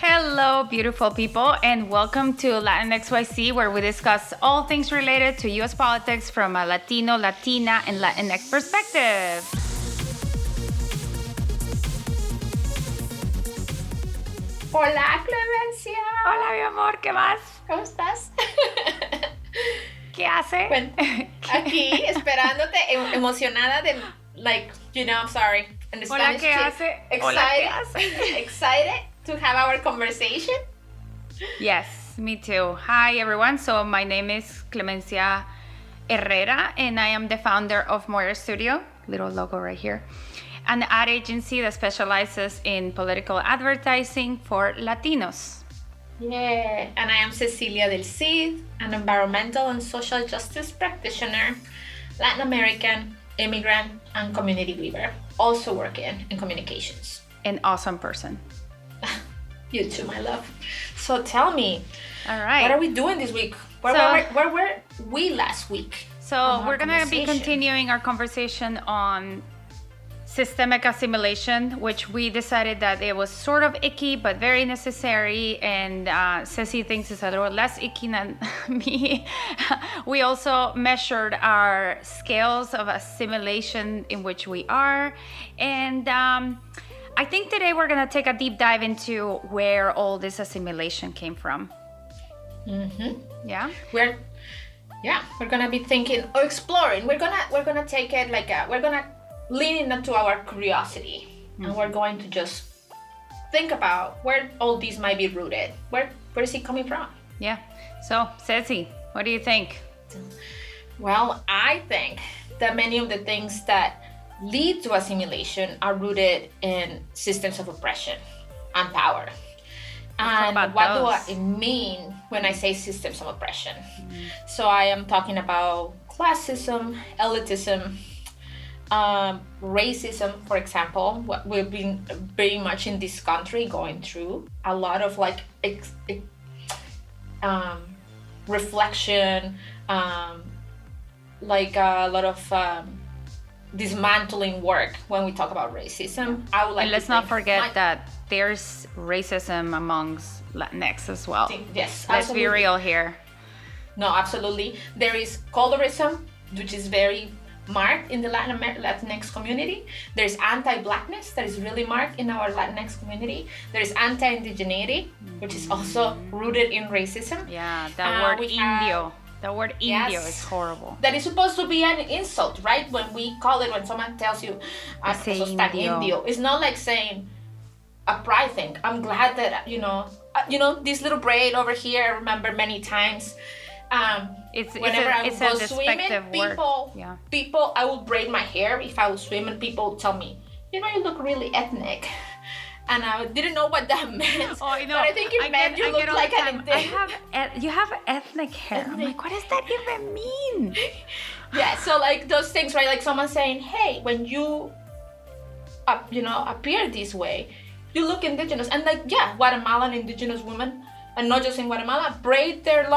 Hello, beautiful people, and welcome to Latinx YC, where we discuss all things related to U.S. politics from a Latino, Latina, and Latinx perspective. Hola, Clemencia. Hola, mi amor, ¿qué más? ¿Cómo estás? ¿Qué hace? Bueno, aquí esperándote, emocionada de, I'm sorry. In the Hola, Spanish, ¿qué hace? Excited, Hola, ¿qué hace? excited to have our conversation. Yes, me too. Hi, everyone. So my name is Clemencia Herrera, and I am the founder of Moyer Studio, little logo right here, an ad agency that specializes in political advertising for Latinos. Yeah, and I am Cecilia del Cid, an environmental and social justice practitioner, Latin American, immigrant, and community weaver, also working in communications. An awesome person. You too, my love. So tell me, all right, what are we doing this week? Where were we last week? So we're going to be continuing our conversation on systemic assimilation, which we decided that it was sort of icky, but very necessary. And Ceci thinks it's a little less icky than me. We also measured our scales of assimilation in which we are. And I think today we're going to take a deep dive into where all this assimilation came from. Mm-hmm. Yeah? We're gonna be thinking or exploring. We're gonna take it we're gonna lean into our curiosity, and we're going to just think about where all these might be rooted. Where is it coming from? Yeah. So, Ceci, what do you think? Well, I think that many of the things that lead to assimilation are rooted in systems of oppression and power. And what do I mean when I say systems of oppression? So I am talking about classism, elitism, racism, for example. What we've been very much in this country going through a lot of reflection, a lot of dismantling work when we talk about racism. I would like and let's not forget that there's racism amongst Latinx as well. Yes, let's be real here. No, absolutely. There is colorism, which is very marked in the Latinx community. There's anti-blackness that is really marked in our Latinx community. There's anti-indigeneity, which is also rooted in racism. Yeah, that word indio. The word indio is horrible. That is supposed to be an insult, right? When we call it, when someone tells you, "Sos tan indio," it's not like saying a pride thing. I'm glad that this little braid over here. I remember many times. Whenever I would go swimming, people, I would braid my hair if I was swimming. People tell me, you look really ethnic. And I didn't know what that meant. Oh, but I think it meant you look like an you have ethnic hair. I'm like, what does that even mean? Yeah, so those things, right? Like someone saying, hey, when you, appear this way, you look indigenous. And Guatemalan indigenous women, and not just in Guatemala, braid their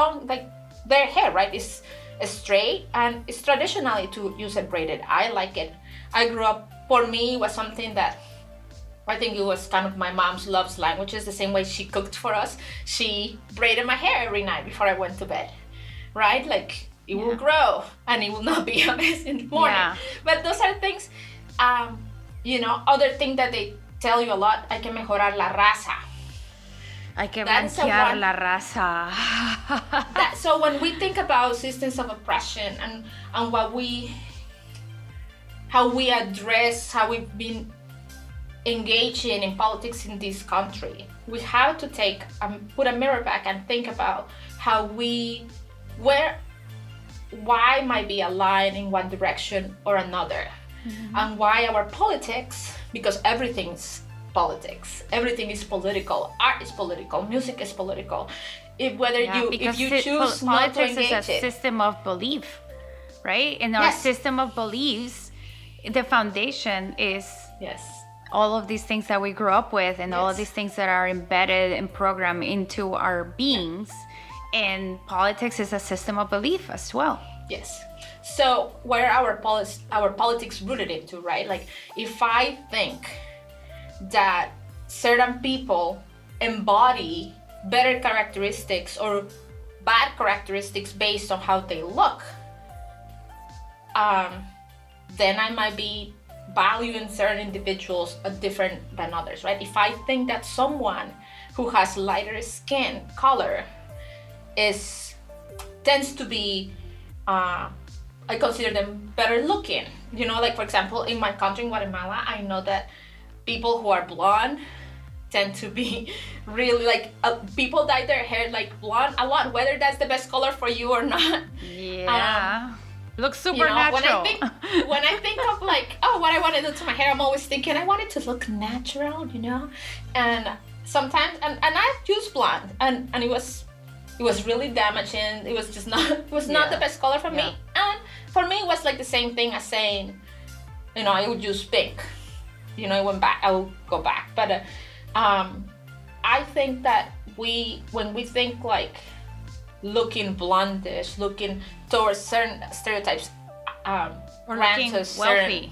their hair, right? It's straight, and it's traditionally to use it braided. I like it. I grew up, for me, it was something that I think it was kind of my mom's love languages, the same way she cooked for us. She braided my hair every night before I went to bed, right? It will grow and it will not be a mess in the morning. Yeah. But those are things, other thing that they tell you a lot, hay que mejorar la raza. Hay que blanquear la raza. So when we think about systems of oppression and how we address, how we've been engaging in politics in this country, we have to put a mirror back and think about why might be aligned in one direction or another, and why our politics, because everything's politics, everything is political, art is political, music is political. If you choose not to engage, politics is a system of belief, right? In our system of beliefs, the foundation is all of these things that we grew up with, and all of these things that are embedded and programmed into our beings. And politics is a system of belief as well. Yes. So where our politics rooted into, right? If I think that certain people embody better characteristics or bad characteristics based on how they look, then I might be valuing certain individuals different than others, right? If I think that someone who has lighter skin color tends to be, I consider them better looking. You know, like for example, in my country, in Guatemala, I know that people who are blonde tend to be really like, people dye their hair like blonde a lot, whether that's the best color for you or not. Yeah. Looks super you know, natural. When I think of like, oh, what I want to do to my hair, I'm always thinking I want it to look natural, you know? And sometimes, and I've used blonde, and it was really damaging. It was just not, not the best color for me. And for me, it was like the same thing as saying, you know, I would use pink. You know, I will go back. But I think that when we think like looking blondish, looking towards certain stereotypes, or looking wealthy,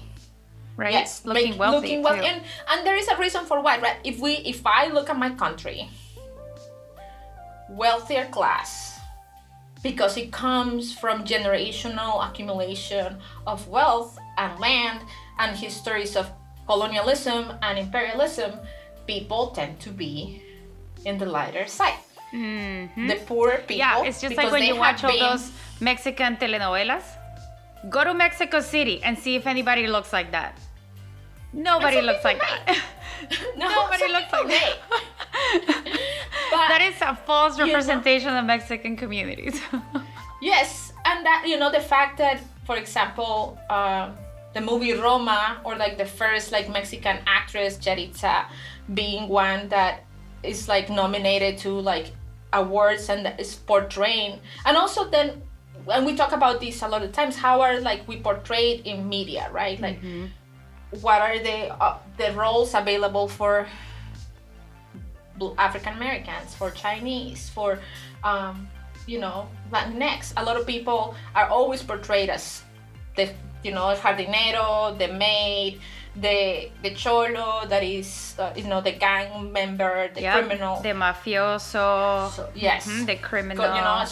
right? Yes, looking wealthy too. And there is a reason for why, right? If I look at my country, wealthier class, because it comes from generational accumulation of wealth and land and histories of colonialism and imperialism, people tend to be in the lighter side. Mm-hmm. The poor people. Yeah, it's just like when you watch all those Mexican telenovelas. Go to Mexico City and see if anybody looks like that. Nobody looks like that. Nobody looks like that. That is a false representation of Mexican communities. Yes, and that, you know, the fact that, for example, the movie Roma, or like the first like Mexican actress Yaritza being one that is like nominated to like awards and that is portraying, and also then, and we talk about this a lot of times, how are like we portrayed in media, right? Like, what are the roles available for African Americans, for Chinese, for you know, Latinx? A lot of people are always portrayed as the, you know, el jardinero, the maid, the cholo that is, you know, the gang member, the criminal, the mafioso. So, yes, the criminal. You know,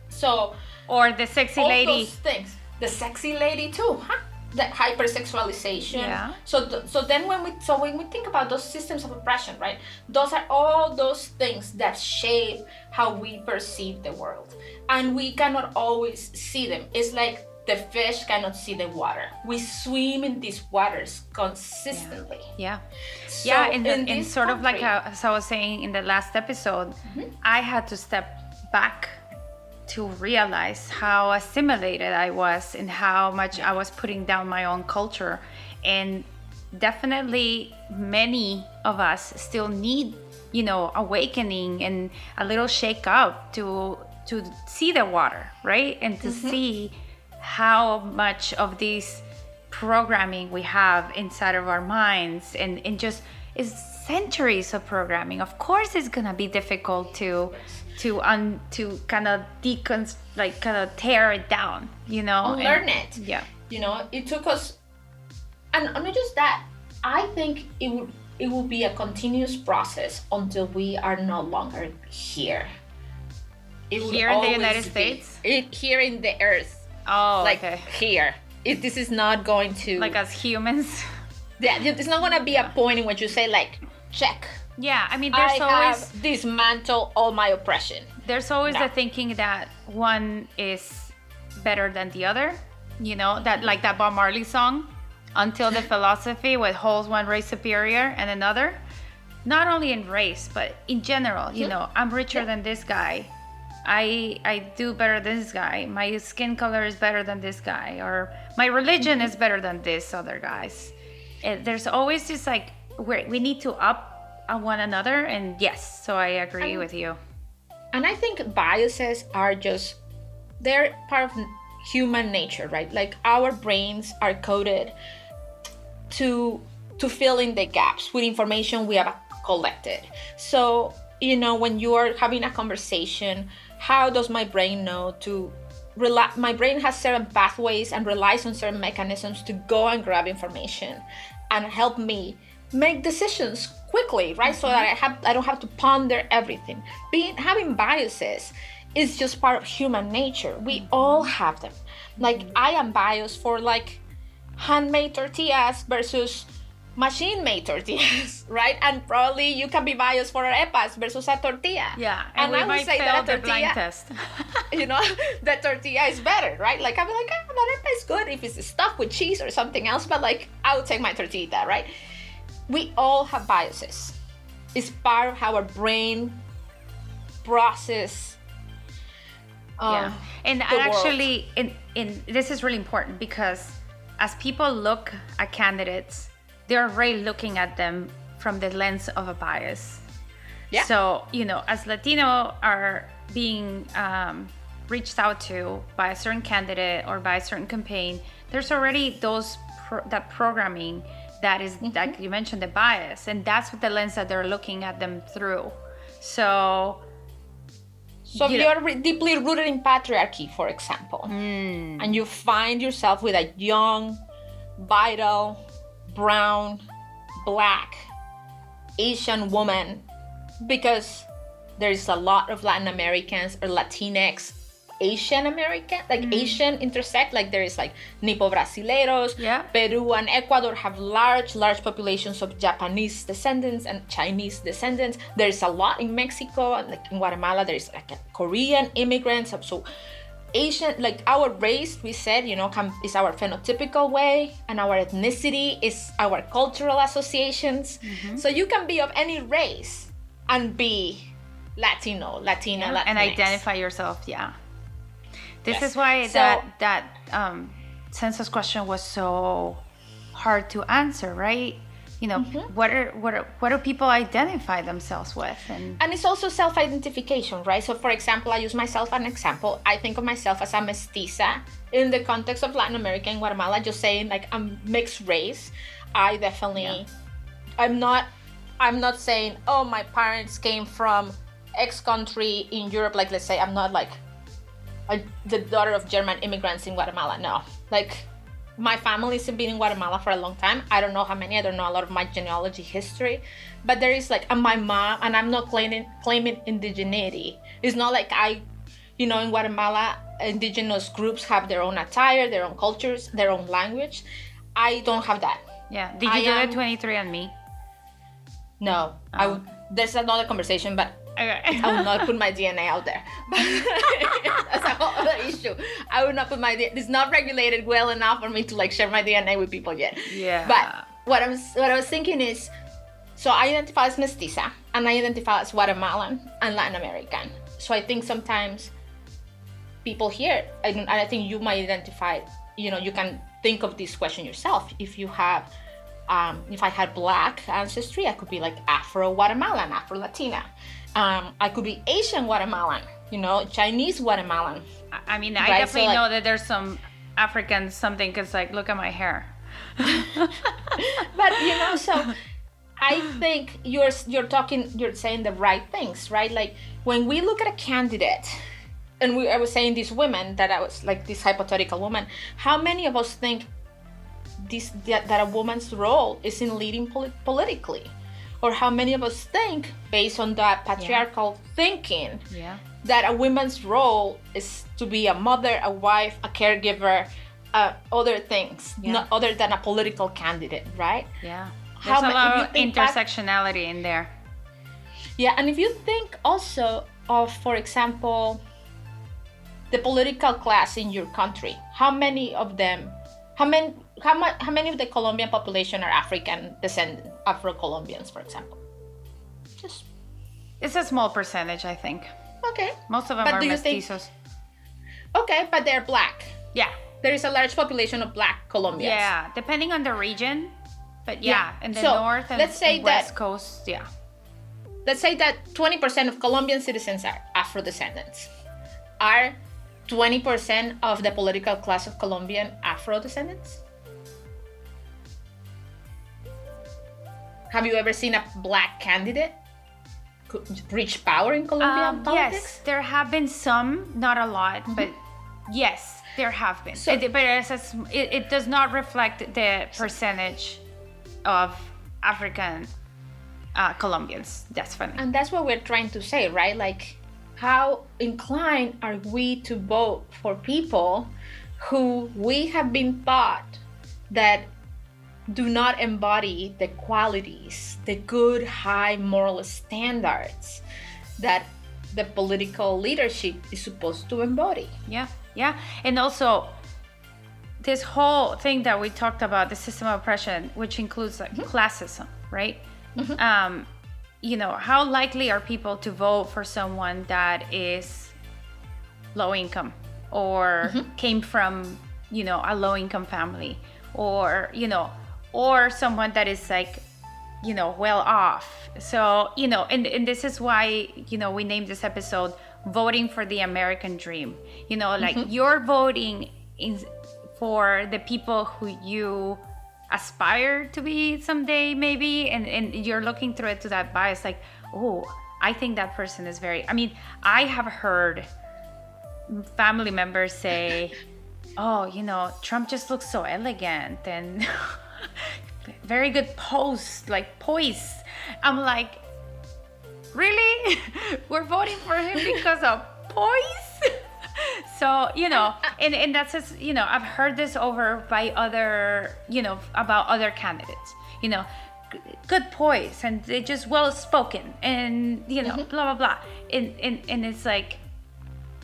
so or the sexy all lady. Those things, the sexy lady too, huh? The hypersexualization. Yeah. So then when we think about those systems of oppression, right? Those are all those things that shape how we perceive the world, and we cannot always see them. It's like the fish cannot see the water. We swim in these waters consistently. Yeah. So yeah, in sort of like as I was saying in the last episode, I had to step back to realize how assimilated I was and how much I was putting down my own culture. And definitely many of us still need, you know, awakening and a little shake up to see the water, right? And to see how much of this programming we have inside of our minds, and just is centuries of programming. Of course it's gonna be difficult to kind of kind of tear it down, you know, learn it. Yeah, you know, it took us, and not just that, I think it will be a continuous process until we are no longer here. Here in the United States? Here in the earth. Oh, like okay. Here. This is not going to... Like as humans? Yeah, it's not going to be a point in which you say like, check. Yeah, I mean, I have dismantled all my oppression. There's always the thinking that one is better than the other. You know, that like that Bob Marley song, Until the Philosophy, with holds one race superior and another. Not only in race, but in general, you know, I'm richer than this guy. I do better than this guy. My skin color is better than this guy, or my religion is better than this other guy's. There's always this like we need to up on one another, and yes, so I agree with you. And I think biases are they're part of human nature, right? Like our brains are coded to fill in the gaps with information we have collected. So, you know, when you are having a conversation, how does my brain know to my brain has certain pathways and relies on certain mechanisms to go and grab information and help me make decisions quickly, right? So that I don't have to ponder everything. Having biases is just part of human nature. We all have them. Like I am biased for like handmade tortillas versus machine-made tortillas, right? And probably you can be biased for arepas versus a tortilla. Yeah, and we I would might say fail that a the blind tortilla, test. the tortilla is better, right? Like I'd be like, the arepa is good if it's stuffed with cheese or something else, but like I would take my tortilla, right? We all have biases. It's part of how our brain process. Yeah, and the world. actually, in this is really important because as people look at candidates, they're already looking at them from the lens of a bias. Yeah. So, as Latino are being reached out to by a certain candidate or by a certain campaign, there's already that programming that is, like you mentioned, the bias. And that's what the lens that they're looking at them through. So if you're deeply rooted in patriarchy, for example, and you find yourself with a young, vital, brown, black, Asian woman, because there's a lot of Latin Americans or Latinx, Asian American, like Asian intersect, like there is like Nipo Brasileiros, Peru and Ecuador have large populations of Japanese descendants and Chinese descendants. There's a lot in Mexico, and like in Guatemala, there's like Korean immigrants. So Asian, like our race, we said, is our phenotypical way, and our ethnicity is our cultural associations. So you can be of any race and be Latino, Latina, Latinx. And identify yourself, This Yes. is why So- that census question was so hard to answer, right? What do people identify themselves with? And it's also self-identification, right? So for example, I use myself as an example. I think of myself as a mestiza in the context of Latin America and Guatemala, just saying like I'm mixed race. I definitely, I'm not saying, oh, my parents came from X country in Europe. Like, let's say I'm not like the daughter of German immigrants in Guatemala. No, like my family's been in Guatemala for a long time. I don't know how many. I don't know a lot of my genealogy history, but there is like my mom, and I'm not claiming indigeneity. It's not like in Guatemala, indigenous groups have their own attire, their own cultures, their own language. I don't have that. yeah, did you do the 23andMe? No, there's another conversation, but Okay. I will not put my DNA out there. That's a whole other issue. I will not put my DNA. It's not regulated well enough for me to like share my DNA with people yet. Yeah. But what I was thinking is, so I identify as mestiza, and I identify as Guatemalan and Latin American. So I think sometimes people here, and I think you might identify. You can think of this question yourself. If you have, if I had Black ancestry, I could be like Afro-Guatemalan, Afro-Latina. I could be Asian Guatemalan, Chinese Guatemalan. I mean, I definitely know that there's some African something, because like, look at my hair. But so I think you're saying the right things, right? Like when we look at a candidate, and I was saying these women, that I was like this hypothetical woman, how many of us think that a woman's role is in leading politically? Or how many of us think, based on that patriarchal thinking, that a woman's role is to be a mother, a wife, a caregiver, other things, not other than a political candidate, right? Yeah. There's a lot of intersectionality in there. Yeah, and if you think also of, for example, the political class in your country, how many of them, how many of the Colombian population are African descendant, Afro-Colombians, for example? It's a small percentage, I think. Okay. Most of them are mestizos. Okay, but they're Black. Yeah. There is a large population of Black Colombians. Yeah, depending on the region. But in the north and west coast, Let's say that 20% of Colombian citizens are Afro-descendants. Are 20% of the political class of Colombian Afro-descendants? Have you ever seen a Black candidate reach power in Colombian politics? Yes, there have been some, not a lot, but yes, there have been. So, it does not reflect the percentage of African Colombians. That's funny. And that's what we're trying to say, right? Like, how inclined are we to vote for people who we have been taught that do not embody the qualities, the good, high moral standards that the political leadership is supposed to embody? Yeah. And also, this whole thing that we talked about, the system of oppression, which includes like classism, right? How likely are people to vote for someone that is low income or came from, a low income family, or someone that is like, well off. So, and this is why, we named this episode Voting for the American Dream. You're voting for the people who you aspire to be someday, maybe, and you're looking through it to that bias, like, oh, I think that person is I have heard family members say, oh, Trump just looks so elegant and very good poise. I'm like, really? We're voting for him because of poise? So, and that's just, I've heard this over by other, about other candidates, good poise, and they just well spoken, and, blah, blah, blah. And it's like,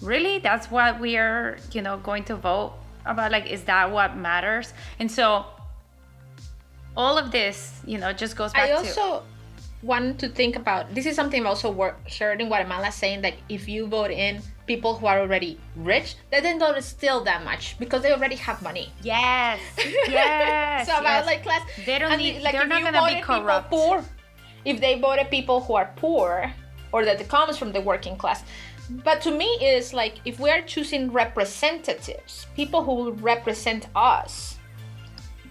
really? That's what we are, going to vote about? Like, is that what matters? And so all of this, just goes back to... I also want to think about, this is something I've also heard in Guatemala, saying that if you vote in people who are already rich, they then don't steal that much because they already have money. Yes. So about like class, they don't need, like, they're not going to be corrupt. Poor, if they voted people who are poor or that comes from the working class. But to me, it's like, if we're choosing representatives, people who will represent us,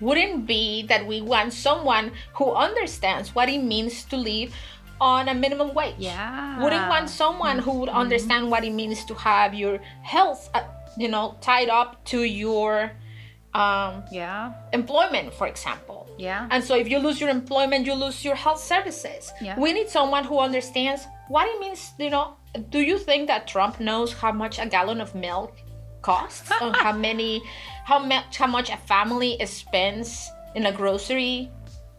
wouldn't be that we want someone who understands what it means to live on a minimum wage. Yeah. Wouldn't want someone who would understand what it means to have your health, tied up to your employment, for example. Yeah. And so if you lose your employment, you lose your health services. Yeah. We need someone who understands what it means, Do you think that Trump knows how much a gallon of milk costs? Or how much a family spends in a grocery?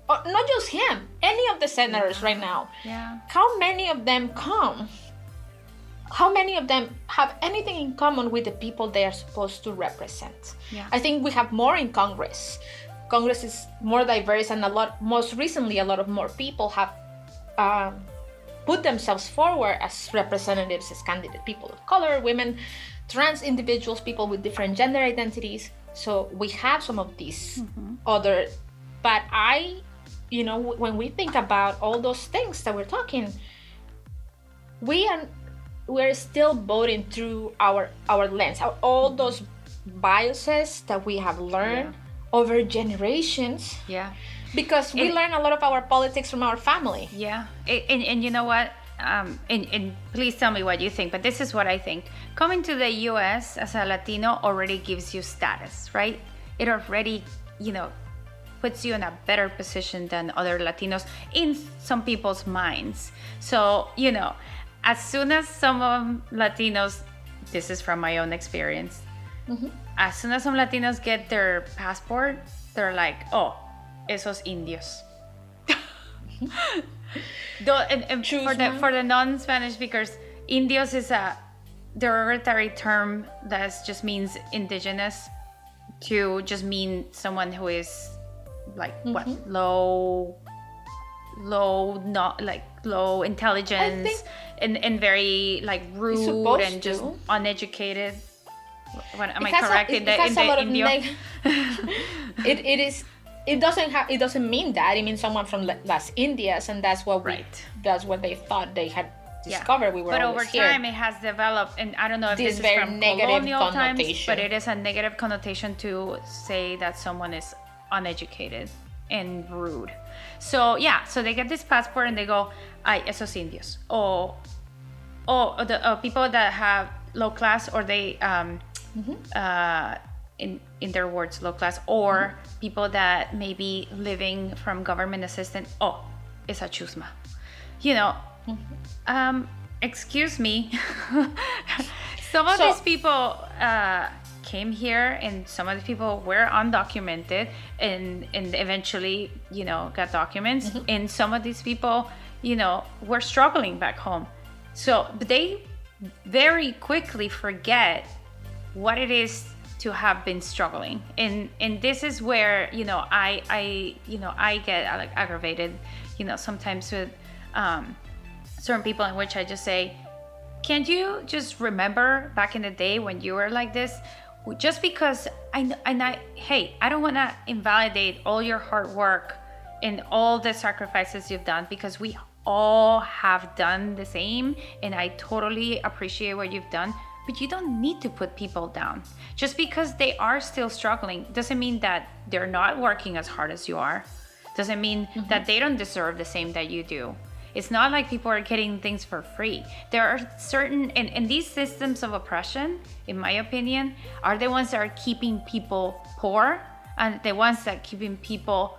Or not just him, any of the senators right now. Yeah. How many of them have anything in common with the people they are supposed to represent? Yeah. I think we have more in Congress. Congress is more diverse, and most recently, a lot of more people have put themselves forward as representatives, as candidate, people of color, women, trans individuals, people with different gender identities. So we have some of these other, but when we think about all those things that we're talking, we're still voting through our lens, all those biases that we have learned over generations. Yeah. Because we learn a lot of our politics from our family. Yeah. And you know what? And please tell me what you think, but this is what I think. Coming to the US as a Latino already gives you status, right? It already, puts you in a better position than other Latinos in some people's minds. So, as soon as some Latinos, this is from my own experience, as soon as some Latinos get their passport, they're like, oh, esos indios. For the non-Spanish speakers, indios is a derogatory term that just means indigenous, to just mean someone who is like low intelligence, and very like rude and just uneducated. Am I correct in the Indio? It doesn't mean that. It means someone from Las Indias, and that's what they thought they had discovered. We were but over time it has developed, and I don't know if this is from colonial times, but it is a negative connotation to say that someone is uneducated and rude. So so they get this passport and they go, ay, esos indios, or the people that have low class, or they in their words, low class, or people that may be living from government assistance. Oh, it's a chusma. You know, excuse me. Some of these people came here, and some of the people were undocumented and eventually, you know, got documents. And some of these people, you know, were struggling back home. So they very quickly forget what it is to have been struggling. And this is where, you know, I get like aggravated, you know, sometimes with certain people, in which I just say, can't you just remember back in the day when you were like this? Just because hey, I don't want to invalidate all your hard work and all the sacrifices you've done, because we all have done the same, and I totally appreciate what you've done. But you don't need to put people down. Just because they are still struggling doesn't mean that they're not working as hard as you are. Doesn't mean that they don't deserve the same that you do. It's not like people are getting things for free. There are certain, and these systems of oppression, in my opinion, are the ones that are keeping people poor, and the ones that are keeping people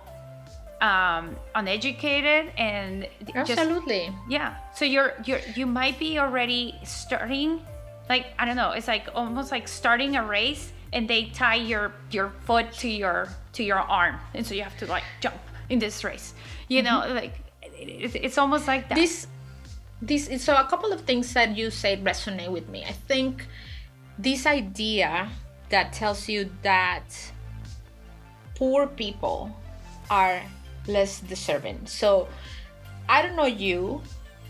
uneducated and absolutely. So you might be already starting, like, I don't know, it's like almost like starting a race, and they tie your foot to your arm, and so you have to like jump in this race, you know, like it's almost like that. This so a couple of things that you said resonate with me. I think this idea that tells you that poor people are less deserving. So I don't know you,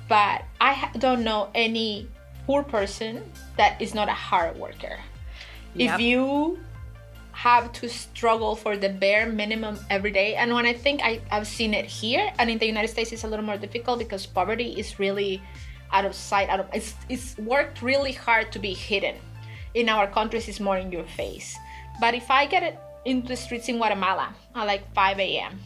but I don't know any poor person that is not a hard worker. If you have to struggle for the bare minimum every day, and when I think I've seen it here, and in the United States it's a little more difficult because poverty is really out of sight, it's worked really hard to be hidden. In our countries it's more in your face. But if I get it into the streets in Guatemala at like 5 a.m.,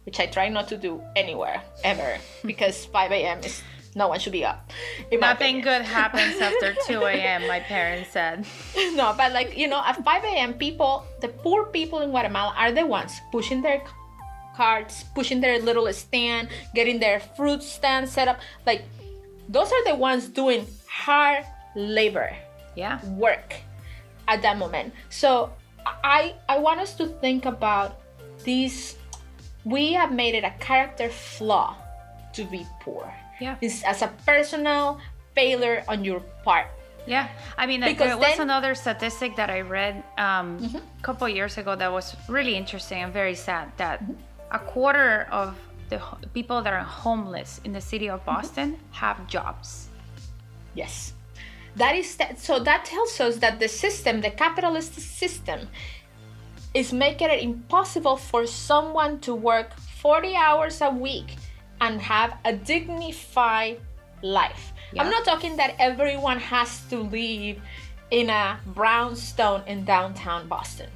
which I try not to do anywhere ever, because 5 a.m. is, no one should be up. Nothing good happens after 2 a.m., my parents said. No, but like, you know, at 5 a.m. people, the poor people in Guatemala are the ones pushing their carts, pushing their little stand, getting their fruit stand set up. Like, those are the ones doing hard labor, work at that moment. So I want us to think about these. We have made it a character flaw to be poor. It's as a personal failure on your part. I mean, there was another statistic that I read a couple of years ago that was really interesting and very sad, that a quarter of the people that are homeless in the city of Boston have jobs. Yes. So that tells us that the system, the capitalist system, is making it impossible for someone to work 40 hours a week and have a dignified life. I'm not talking that everyone has to live in a brownstone in downtown Boston.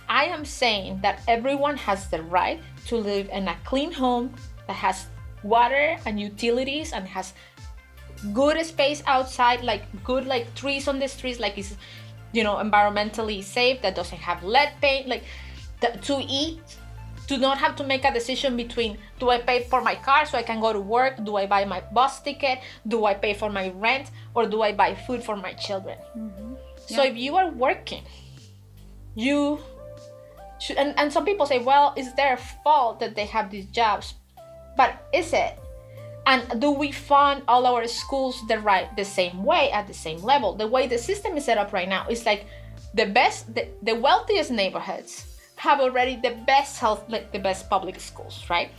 I am saying that everyone has the right to live in a clean home that has water and utilities and has good space outside, like good like trees on the streets, like it's, you know, environmentally safe, that doesn't have lead paint, like to eat. Do not have to make a decision between, do I pay for my car so I can go to work? Do I buy my bus ticket? Do I pay for my rent? Or do I buy food for my children? So if you are working, you should, and some people say, well, it's their fault that they have these jobs. But is it? And do we fund all our schools the same way, at the same level? The way the system is set up right now is like the wealthiest neighborhoods have already the best health, like the best public schools, right?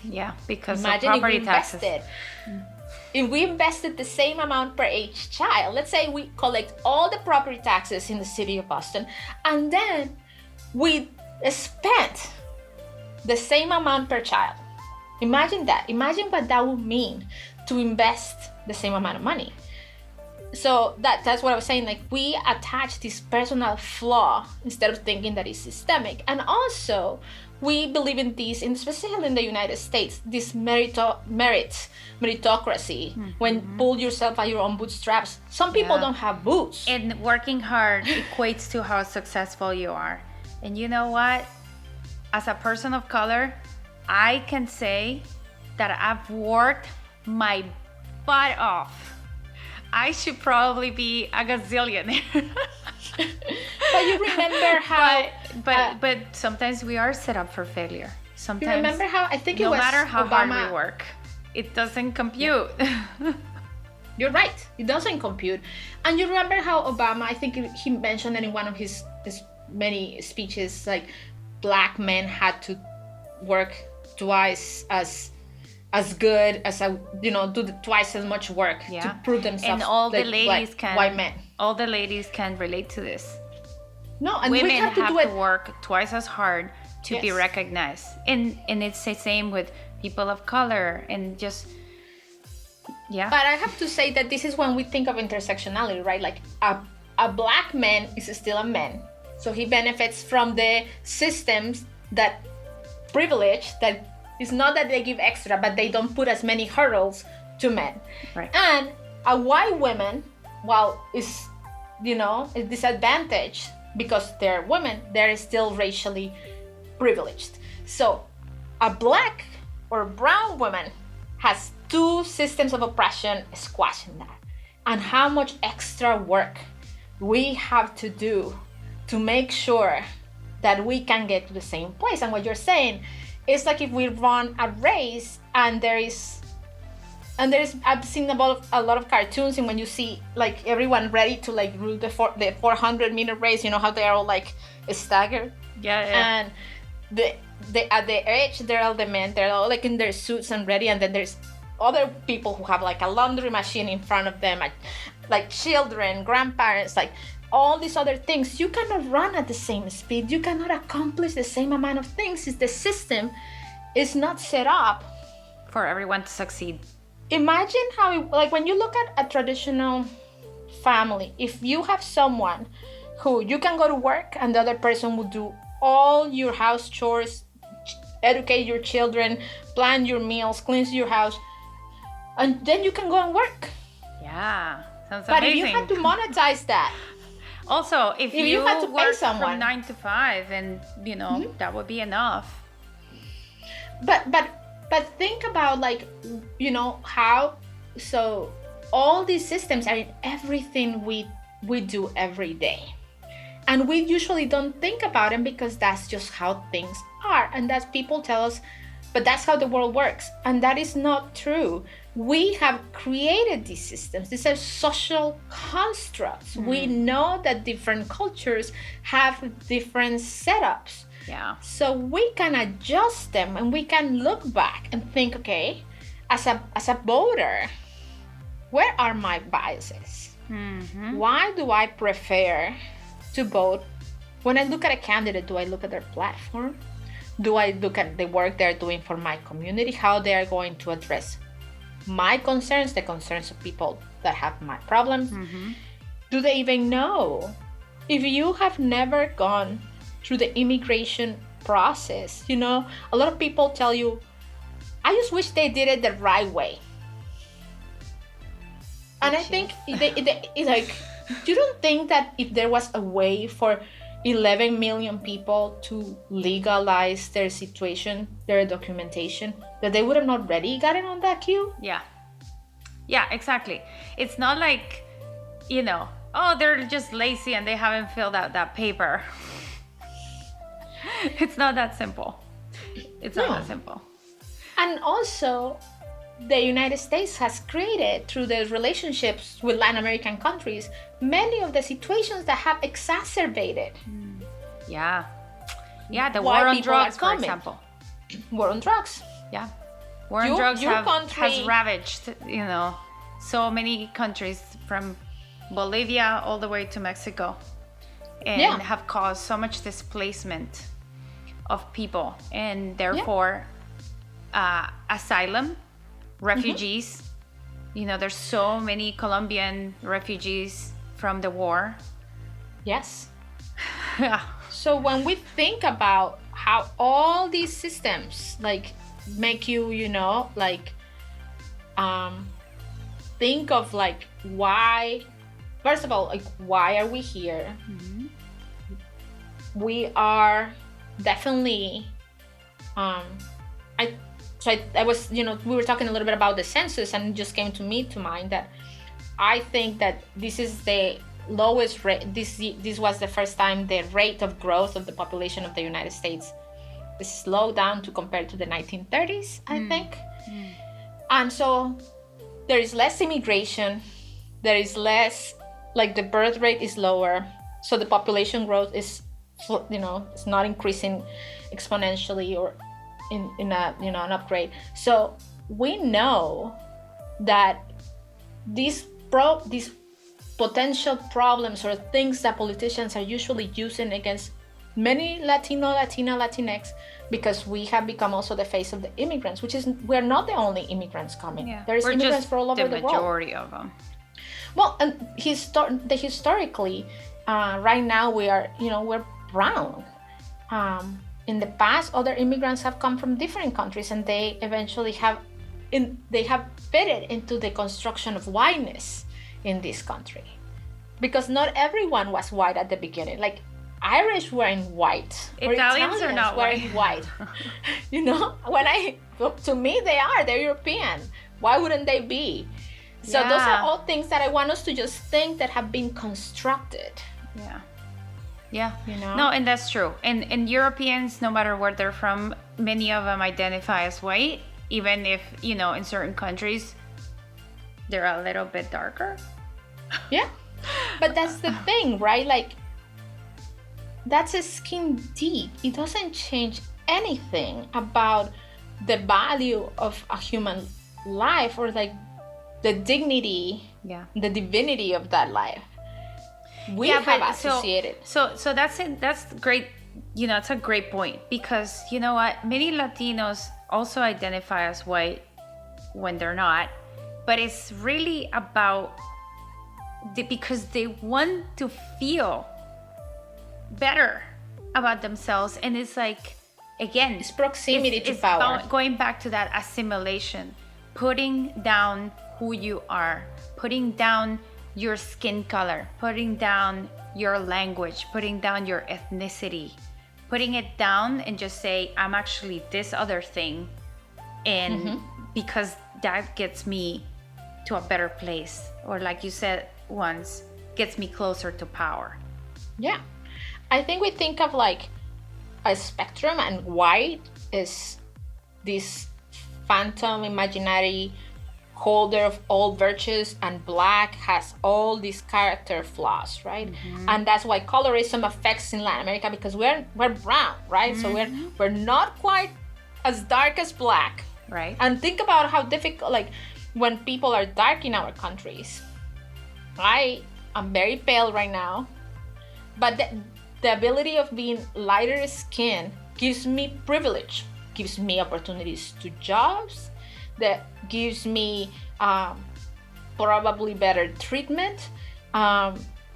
Because imagine of property taxes. If we invested the same amount per each child, let's say we collect all the property taxes in the city of Boston, and then we spent the same amount per child. Imagine that. Imagine what that would mean to invest the same amount of money. So that's what I was saying. Like, we attach this personal flaw instead of thinking that it's systemic. And also, we believe in this, especially in the United States, this meritocracy. When pull yourself by your own bootstraps. Some people don't have boots. And working hard equates to how successful you are. And you know what? As a person of color, I can say that I've worked my butt off. I should probably be a gazillionaire. But you remember how... but sometimes we are set up for failure. Sometimes. You remember how, I think it was no matter how Obama, hard we work, it doesn't compute. You're right. It doesn't compute. And you remember how Obama, I think he mentioned it in one of his many speeches, like black men had to work twice as good as do twice as much work to prove themselves. And all the ladies white men. All the ladies can relate to this. No, and women we have to work twice as hard to be recognized. And it's the same with people of color and just. Yeah. But I have to say that this is when we think of intersectionality, right? Like a black man is still a man. So he benefits from the systems that privilege, that it's not that they give extra, but they don't put as many hurdles to men. Right. And a white woman, while is disadvantaged because they're women, they're still racially privileged. So a black or brown woman has two systems of oppression squashing that. And how much extra work we have to do to make sure that we can get to the same place. And what you're saying is like if we run a race and I've seen a lot of cartoons, and when you see like everyone ready to like rule the 400-meter race, you know how they're all like staggered. Yeah. And at the edge, they're all the men. They're all like in their suits and ready, and then there's other people who have like a laundry machine in front of them, like children, grandparents, like all these other things. You cannot run at the same speed. You cannot accomplish the same amount of things if the system is not set up for everyone to succeed. Imagine how, like when you look at a traditional family, if you have someone who you can go to work and the other person will do all your house chores, educate your children, plan your meals, cleanse your house, and then you can go and work. Yeah, sounds but amazing. But if you had to monetize that. Also, if you had to work pay someone from 9 to 5, and that would be enough. But think about like, how, so all these systems are in everything we do every day. And we usually don't think about them because that's just how things are. And that's people tell us, but that's how the world works. And that is not true. We have created these systems. These are social constructs. We know that different cultures have different setups. Yeah. So we can adjust them and we can look back and think, okay, as a voter, where are my biases? Mm-hmm. Why do I prefer to vote? When I look at a candidate, do I look at their platform? Do I look at the work they're doing for my community? How they are going to address my concerns, the concerns of people that have my problems? Mm-hmm. Do they even know? If you have never gone through the immigration process, a lot of people tell you, I just wish they did it the right way. And I think it's like, you don't think that if there was a way for 11 million people to legalize their situation, their documentation, that they would have not already gotten on that queue? Yeah, exactly. It's not like, they're just lazy and they haven't filled out that paper. It's not that simple. It's not that simple. And also, the United States has created, through the relationships with Latin American countries, many of the situations that have exacerbated. Yeah, the war on drugs, for example. War on drugs. Yeah. War on drugs has ravaged, so many countries from Bolivia all the way to Mexico, and have caused so much displacement of people, and therefore asylum, refugees. There's so many Colombian refugees from the war. Yes. Yeah. So when we think about how all these systems like make you, think of like why, first of all, like why are we here? Mm-hmm. we are definitely I was, we were talking a little bit about the census, and it just came to mind that I think that this is the lowest rate. This was the first time the rate of growth of the population of the United States is slowed down to compare to the 1930s, I think. And so there is less immigration, there is less, like, the birth rate is lower, so the population growth is, it's not increasing exponentially or in a, an upgrade. So we know that these potential problems or things that politicians are usually using against many Latinx, because we have become also the face of the immigrants, which is, we're not the only immigrants coming. Yeah. There's immigrants for all over the world. The majority of them. Well, and historically, right now we are, we're brown. In the past, other immigrants have come from different countries, and they eventually have fitted into the construction of whiteness in this country, because not everyone was white at the beginning. Like, Irish weren't white. Italians are not white. To me, they're European. Why wouldn't they be? So those are all things that I want us to just think that have been constructed. Yeah. No, and that's true. And Europeans, no matter where they're from, many of them identify as white, even if, in certain countries, they're a little bit darker. Yeah. But that's the thing, right? Like, that's a skin deep. It doesn't change anything about the value of a human life, or like the dignity, the divinity of that life. We have associated. So that's it. That's great. It's a great point, because you know what? Many Latinos also identify as white when they're not, but it's really about because they want to feel better about themselves. And it's like, again, it's proximity to power. Going back to that assimilation, putting down who you are, putting down your skin color, putting down your language, putting down your ethnicity, putting it down and just say, I'm actually this other thing. And because that gets me to a better place, or like you said once, gets me closer to power. Yeah. I think we think of like a spectrum, and white is this phantom imaginary holder of all virtues, and black has all these character flaws, right? And that's why colorism affects in Latin America, because we're brown, right? So we're not quite as dark as black, right? And think about how difficult, like, when people are dark in our countries. I'm very pale right now, but the ability of being lighter skin gives me privilege, gives me opportunities to jobs, that gives me probably better treatment.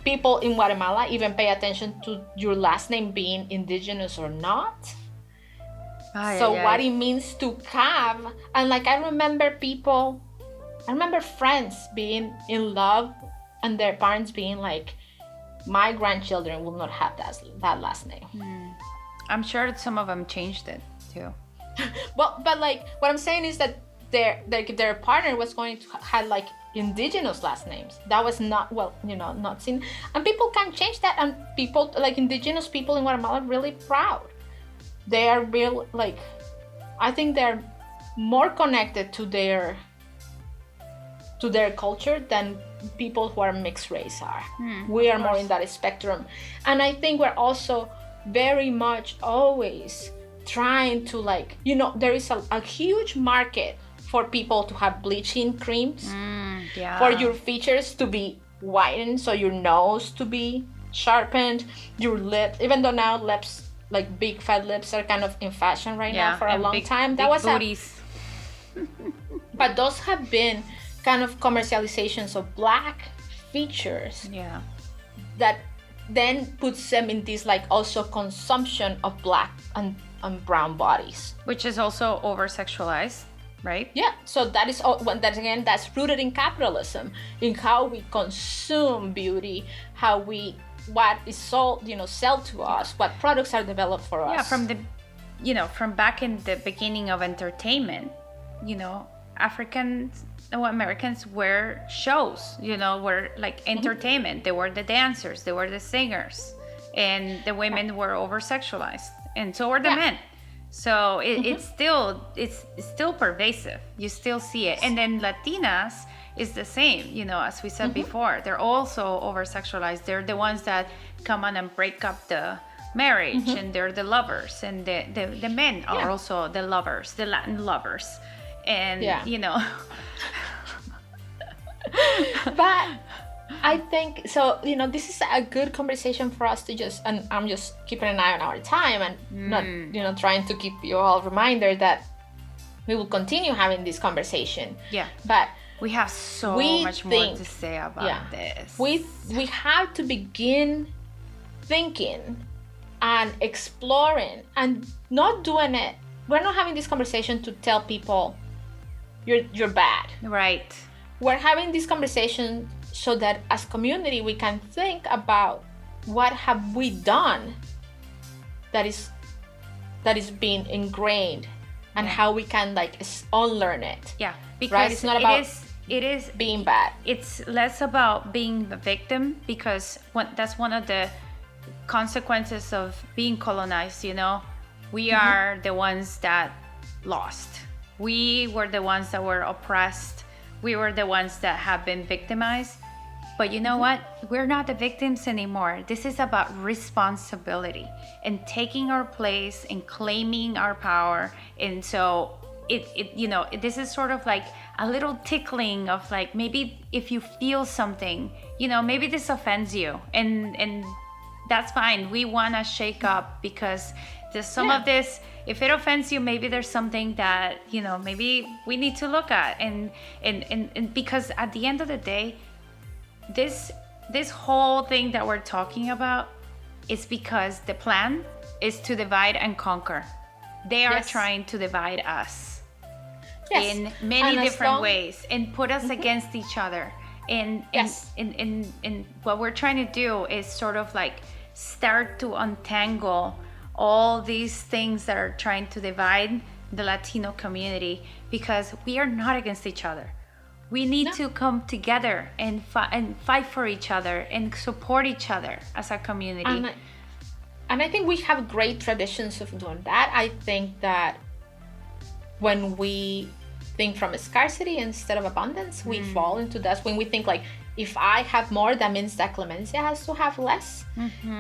People in Guatemala even pay attention to your last name being indigenous or not. What it means to have, and like I remember friends being in love and their parents being like, my grandchildren will not have that last name. I'm sure that some of them changed it too. Well, but like what I'm saying is that their partner was going to have like indigenous last names. That was not not seen, and people can change that. And people like indigenous people in Guatemala are really proud. They are real, like, I think they're more connected to their culture than people who are mixed race are. We are more in that spectrum, and I think we're also very much always trying to, like, there is a huge market for people to have bleaching creams, for your features to be whitened, so your nose to be sharpened, your lips, even though now lips, like big fat lips, are kind of in fashion right now. For a long time that was booties. But those have been kind of commercializations of black features that then puts them in this like also consumption of black and brown bodies, which is also over sexualized, right? Yeah. So that is that's rooted in capitalism, in how we consume beauty, how we what is sold, sell to us, what products are developed for us. Yeah, from back in the beginning of entertainment, Americans were shows, were like entertainment. They were the dancers, they were the singers, and the women were over sexualized, and so were the men. So it's still pervasive. You still see it. And then Latinas is the same, as we said before. They're also over sexualized. They're the ones that come on and break up the marriage, and they're the lovers, and the men are also the lovers, the Latin lovers. And but I think so, this is a good conversation for us to and I'm just keeping an eye on our time and not, trying to keep you all reminder that we will continue having this conversation. Yeah. But we have so much more to say about this. We have to begin thinking and exploring and not doing it. We're not having this conversation to tell people you're bad. Right. We're having this conversation so that as community we can think about what have we done that is being ingrained and how we can unlearn it. Yeah, because right? It's not about it is being bad. It's less about being the victim, because that's one of the consequences of being colonized. We are the ones that lost. We were the ones that were oppressed. We were the ones that have been victimized. But you know what? We're not the victims anymore. This is about responsibility and taking our place and claiming our power. And so this is sort of like a little tickling of maybe if you feel something, maybe this offends you, and that's fine. We want to shake up because there's some of this. If it offends you, maybe there's something that maybe we need to look at, and because at the end of the day, this whole thing that we're talking about is because the plan is to divide and conquer. They are trying to divide us in many different ways and put us against each other. And what we're trying to do is sort of start to untangle all these things that are trying to divide the Latino community, because we are not against each other. We need to come together and fight for each other and support each other as a community. And I think we have great traditions of doing that. I think that when we think from scarcity instead of abundance, we fall into that. When we think if I have more, that means that Clemencia has to have less.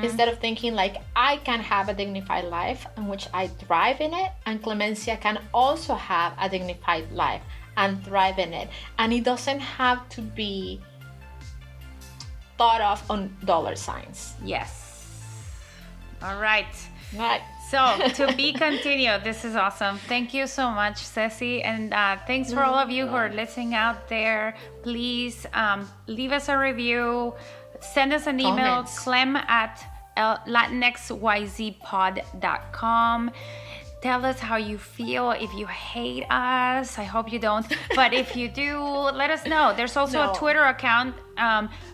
Instead of thinking I can have a dignified life in which I thrive in it, and Clemencia can also have a dignified life and thrive in it. And it doesn't have to be thought of on dollar signs. Yes. All right. Right. So to be continued. This is awesome. Thank you so much, Ceci, and thanks for all of you who are listening out there. Please leave us a review, send us an email, clem@latinxyzpod.com. Tell us how you feel. If you hate us, I hope you don't, but if you do, let us know. There's also a Twitter account.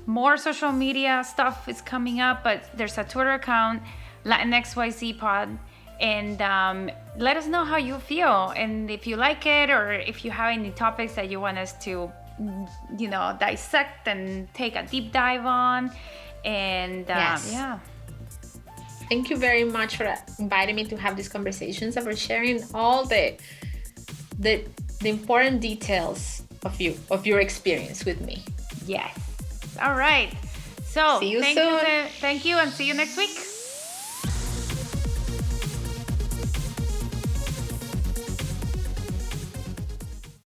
More social media stuff is coming up, but there's a Twitter account, LatinXYZPod, and let us know how you feel, and if you like it, or if you have any topics that you want us to dissect and take a deep dive on. And thank you very much for inviting me to have these conversations and for sharing all the important details of your experience with me. Yes. All right. So see you soon. Thank you, and see you next week.